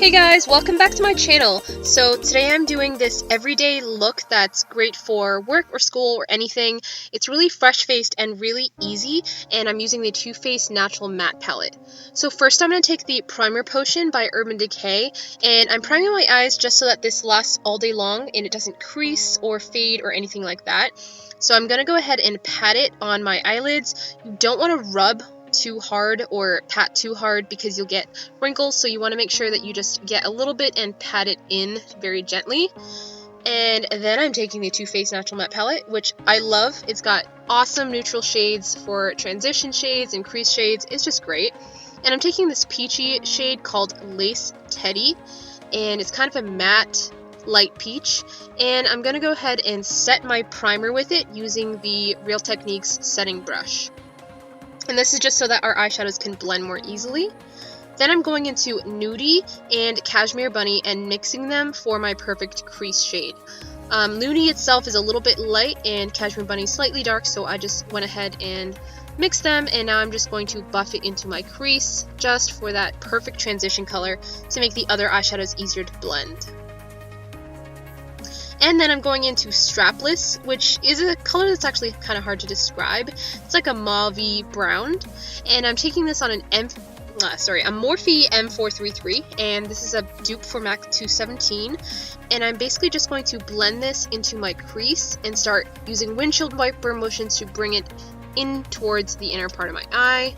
Hey guys, welcome back to my channel. So today I'm doing this everyday look that's great for work or school or anything. It's really fresh-faced and really easy, and I'm using the Too Faced Natural Matte Palette. So first I'm going to take the Primer Potion by Urban Decay, and I'm priming my eyes just so that this lasts all day long and it doesn't crease or fade or anything like that. So I'm going to go ahead and pat it on my eyelids. You don't want to rub too hard or pat too hard because you'll get wrinkles, so you want to make sure that you just get a little bit and pat it in very gently. And then I'm taking the Too Faced Natural Matte Palette, which I love. It's got awesome neutral shades for transition shades and crease shades. It's just great. And I'm taking this peachy shade called Lace Teddy, and it's kind of a matte light peach, and I'm gonna go ahead and set my primer with it using the Real Techniques setting brush. And this is just so that our eyeshadows can blend more easily. Then I'm going into Nudie and Cashmere Bunny and mixing them for my perfect crease shade. Nudie itself is a little bit light and Cashmere Bunny slightly dark, so I just went ahead and mixed them, and now I'm just going to buff it into my crease just for that perfect transition color to make the other eyeshadows easier to blend. And then I'm going into Strapless, which is a color that's actually kind of hard to describe. It's like a mauve brown, and I'm taking this on an a Morphe M433, and this is a dupe for MAC 217, and I'm basically just going to blend this into my crease and start using windshield wiper motions to bring it in towards the inner part of my eye.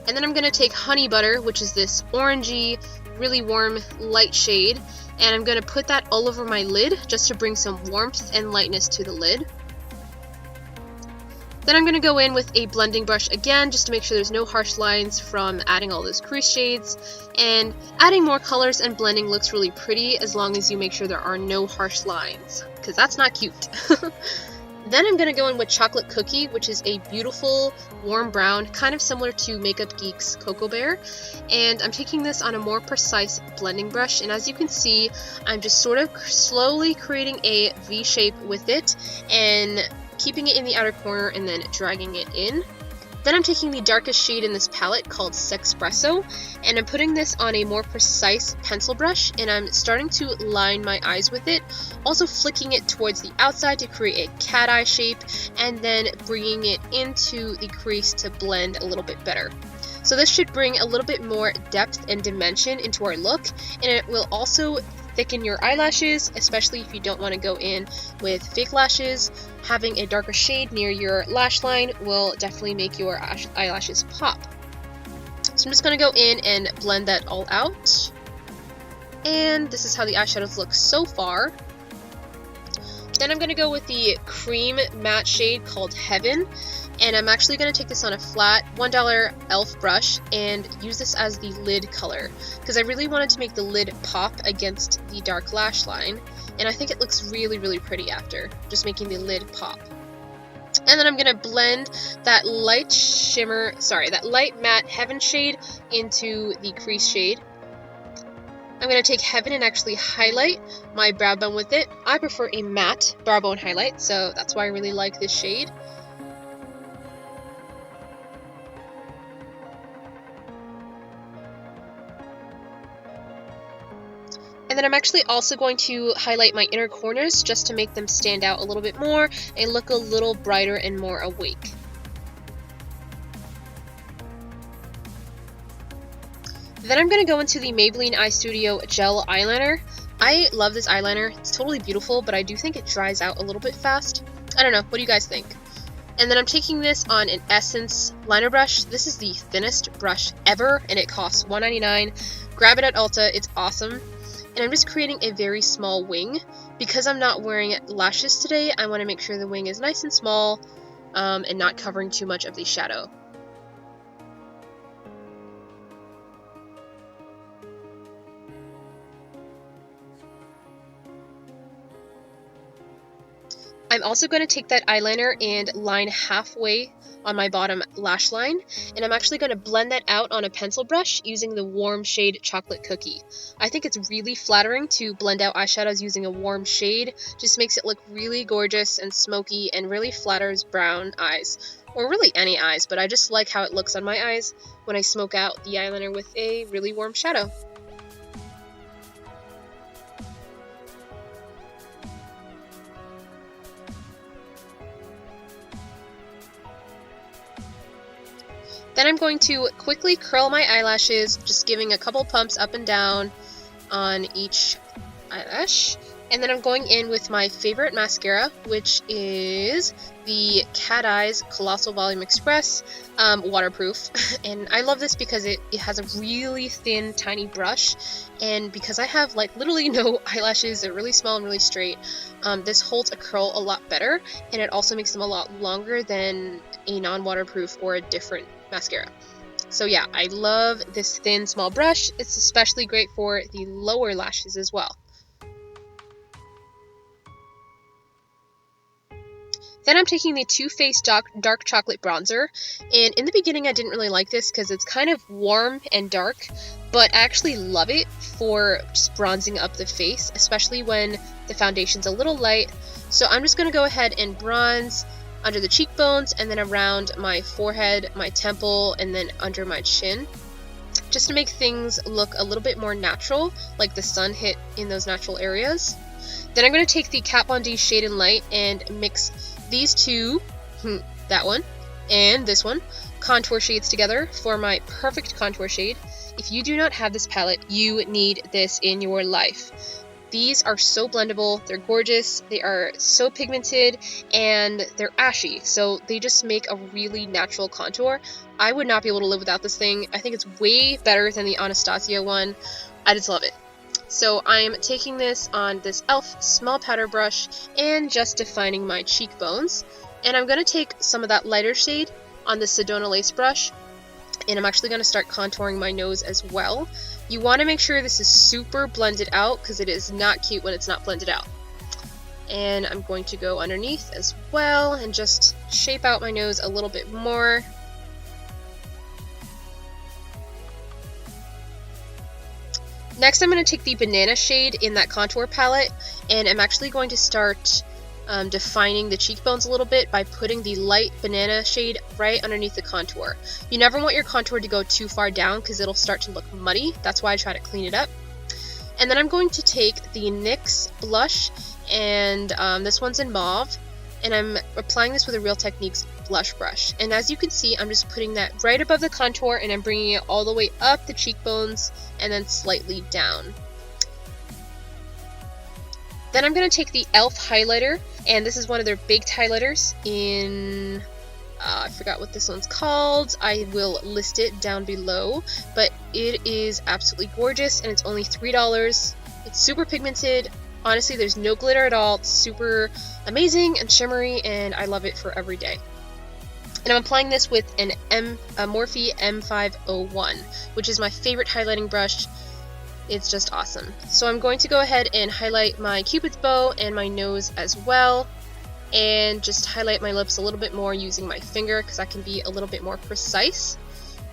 And then I'm going to take Honey Butter, which is this orangey, really warm light shade, and I'm going to put that all over my lid just to bring some warmth and lightness to the lid. Then I'm going to go in with a blending brush again just to make sure there's no harsh lines from adding all those crease shades. And adding more colors and blending looks really pretty as long as you make sure there are no harsh lines, because that's not cute. Then I'm going to go in with Chocolate Cookie, which is a beautiful warm brown, kind of similar to Makeup Geek's Cocoa Bear. And I'm taking this on a more precise blending brush, and as you can see, I'm just sort of slowly creating a V shape with it and keeping it in the outer corner and then dragging it in. Then I'm taking the darkest shade in this palette called Sexpresso, and I'm putting this on a more precise pencil brush, and I'm starting to line my eyes with it, also flicking it towards the outside to create a cat eye shape, and then bringing it into the crease to blend a little bit better. So this should bring a little bit more depth and dimension into our look, and it will also thicken your eyelashes, especially if you don't want to go in with fake lashes. Having a darker shade near your lash line will definitely make your eyelashes pop. So I'm just going to go in and blend that all out. And this is how the eyeshadows look so far. Then I'm going to go with the cream matte shade called Heaven, and I'm actually going to take this on a flat $1 e.l.f. brush and use this as the lid color, because I really wanted to make the lid pop against the dark lash line, and I think it looks really, really pretty after, just making the lid pop. And then I'm going to blend that light matte Heaven shade into the crease shade. I'm going to take Heaven and actually highlight my brow bone with it. I prefer a matte brow bone highlight, so that's why I really like this shade. And then I'm actually also going to highlight my inner corners just to make them stand out a little bit more and look a little brighter and more awake. Then I'm going to go into the Maybelline Eye Studio Gel Eyeliner. I love this eyeliner. It's totally beautiful, but I do think it dries out a little bit fast. I don't know. What do you guys think? And then I'm taking this on an Essence liner brush. This is the thinnest brush ever, and it costs $1.99. Grab it at Ulta. It's awesome. And I'm just creating a very small wing. Because I'm not wearing lashes today, I want to make sure the wing is nice and small and not covering too much of the shadow. I'm also going to take that eyeliner and line halfway on my bottom lash line, and I'm actually going to blend that out on a pencil brush using the warm shade Chocolate Cookie. I think it's really flattering to blend out eyeshadows using a warm shade. Just makes it look really gorgeous and smoky and really flatters brown eyes, or really any eyes, but I just like how it looks on my eyes when I smoke out the eyeliner with a really warm shadow. Then I'm going to quickly curl my eyelashes, just giving a couple pumps up and down on each eyelash. And then I'm going in with my favorite mascara, which is the Cat Eyes Colossal Volum'Express waterproof. And I love this because it has a really thin, tiny brush. And because I have like literally no eyelashes, they're really small and really straight, this holds a curl a lot better. And it also makes them a lot longer than a non-waterproof or a different mascara. So yeah, I love this thin, small brush. It's especially great for the lower lashes as well. Then I'm taking the Too Faced Dark Chocolate Bronzer, and in the beginning I didn't really like this because it's kind of warm and dark, but I actually love it for just bronzing up the face, especially when the foundation's a little light. So I'm just going to go ahead and bronze under the cheekbones, and then around my forehead, my temple, and then under my chin, just to make things look a little bit more natural, like the sun hit in those natural areas. Then I'm going to take the Kat Von D Shade and Light and mix these two, that one, and this one, contour shades together for my perfect contour shade. If you do not have this palette, you need this in your life. These are so blendable, they're gorgeous, they are so pigmented, and they're ashy, so they just make a really natural contour. I would not be able to live without this thing. I think it's way better than the Anastasia one. I just love it. So I'm taking this on this e.l.f. small powder brush and just defining my cheekbones. And I'm going to take some of that lighter shade on the Sedona lace brush, and I'm actually going to start contouring my nose as well. You want to make sure this is super blended out because it is not cute when it's not blended out. And I'm going to go underneath as well and just shape out my nose a little bit more. Next, I'm going to take the banana shade in that contour palette, and I'm actually going to start defining the cheekbones a little bit by putting the light banana shade right underneath the contour. You never want your contour to go too far down because it'll start to look muddy. That's why I try to clean it up. And then I'm going to take the NYX blush, and this one's in Mauve, and I'm applying this with a Real Techniques blush brush. And as you can see, I'm just putting that right above the contour, and I'm bringing it all the way up the cheekbones and then slightly down. Then I'm going to take the e.l.f. highlighter, and this is one of their baked highlighters in, I forgot what this one's called. I will list it down below, but it is absolutely gorgeous, and it's only $3. It's super pigmented. Honestly, there's no glitter at all. It's super amazing and shimmery, and I love it for every day. And I'm applying this with a Morphe M501, which is my favorite highlighting brush. It's just awesome. So I'm going to go ahead and highlight my Cupid's bow and my nose as well, and just highlight my lips a little bit more using my finger because I can be a little bit more precise.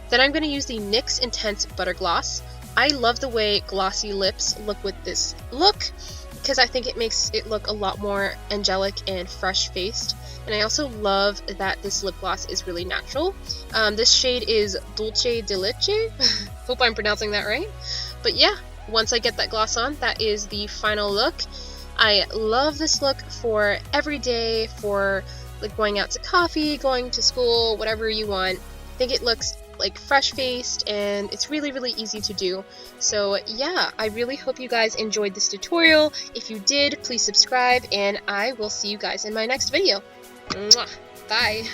Then I'm going to use the NYX Intense Butter Gloss. I love the way glossy lips look with this look because I think it makes it look a lot more angelic and fresh-faced. And I also love that this lip gloss is really natural. This shade is Dulce de Leche. Hope I'm pronouncing that right. But yeah, once I get that gloss on, that is the final look. I love this look for every day, for like going out to coffee, going to school, whatever you want. I think it looks like fresh-faced, and it's really, really easy to do. So yeah, I really hope you guys enjoyed this tutorial. If you did, please subscribe, and I will see you guys in my next video. Mwah. Bye!